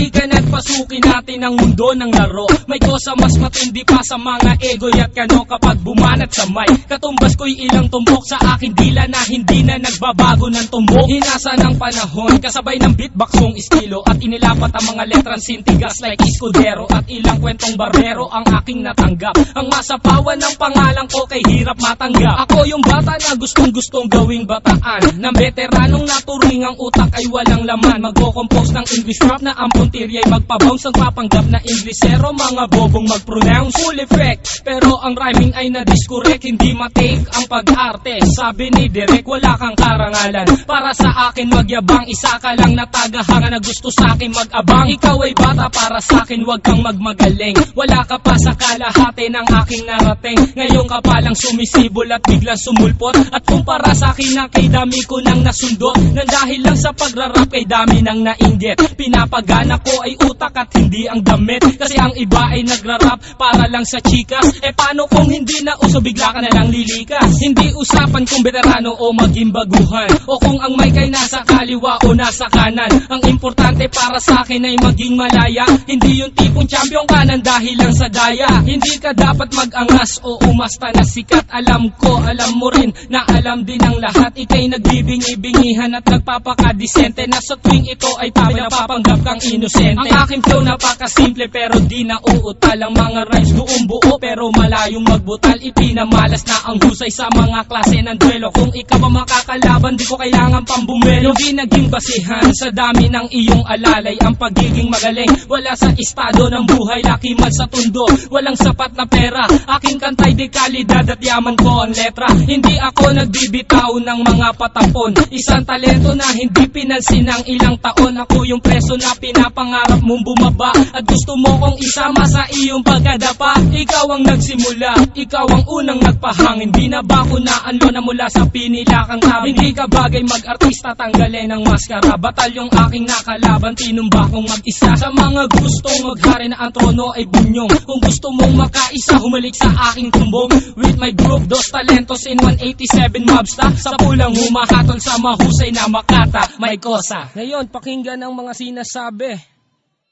Halika na't pasukin natin ang mundo ng laro. May kosa mas matindi pa sa mga egoy at kano kapag bumanat sa mic. Katumbas ko'y ilang tumbok sa akin dila na hindi na nagbabago ng tumbok. Hinasa ng panahon kasabay ng beatbox mong estilo at inilapat ang mga letrang sintigas like Escudero at ilang kwentong barbero ang aking natanggap. Ang masapawan ng pangalan ko kay hirap matanggap. Ako yung bata na gustong gawing bataan, ng veteranong naturing ang utak ay walang laman. Magko-compose ng English rap na ang puntirya'y magpabounce. Ang papanggap na Inglesero, mga bobong mag-pronounce. Full effect, pero ang rhyming ay na-discorrect. Hindi matake ang pag-arte. Sabi ni Derek, wala kang karangalan para sa akin magyabang. Isa ka lang na tagahanga na gusto sa akin mag-abang. Ikaw ay bata para sa akin, wag kang magmagaling. Wala ka pa sa kalahati ng aking narating. Ngayon ka palang sumisibol at biglang sumulpot. At kumpara sa akin na kay dami ko nang nasundot. Nang dahil lang sa pagrarap kay dami nang nainggit. Pinapagana ko ay utak at hindi ang damit. Kasi ang iba ay nagrarap para lang sa chikas. E paano kung hindi na uso bigla ka na lang lilikas? Hindi usapan kung veterano o maging baguhan, o kung ang mic ay nasa kaliwa o nasa kanan. Ang importante para sa akin ay maging malaya. Hindi yung tipong champion ka nang dahil lang sa daya. Hindi ka dapat mag-angas o umasta na sikat. Alam ko, alam mo rin na alam din ang lahat. Ika'y nagbibingi-bingihan at nagpapakadisente na sa tuwing ito ay napapanggap kang inosente. Ang aking flow napakasimple pero di na uutal. Ang mga rhymes buong buo pero malayong magbutal. Ipinamalas na ang husay sa mga klase ng duelo. Kung ikaw ang makakalaban, di ko kailangan pang bumelo. Di naging basihan sa dami ng iyong alalay ang pagiging magaling. Wala sa estado ng buhay, laki man sa tundo. Walang sapat na pera, aking kantay di kalidad at yaman ko ang letra. Hindi ako nagbibitaw ng mga patapon. Isang talento na hindi pinansin ng ilang taon. Ako yung preso na pinapangarap mong bumaba at gusto mo kong isama sa iyong pagkadapa. Ikaw ang nagsimula, ikaw ang unang nagpahangin. Di na ba kunaan mo na mula sa pinila kang tabi? Hindi ka bagay mag-artista, tanggalin ang maskara. Batalyong aking nakalaban, tinumba kong mag-isa. Sa mga gustong maghari na ang trono ay bunyong. Kung gusto mong makaisa, humalik sa aking tumbong. With my group, Dos Talentos in 187 Mobsta. Sa pulang humahatol sa mahusay na makata. May kosa. Ngayon, pakinggan ang mga sinasabi.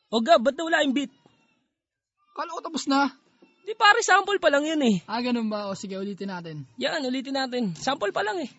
O Gab, ba't wala yung beat? Kala ko tapos na. Di pare, sample pa lang yun eh. Ganun ba? O sige, ulitin natin. Yan, ulitin natin. Sample pa lang eh.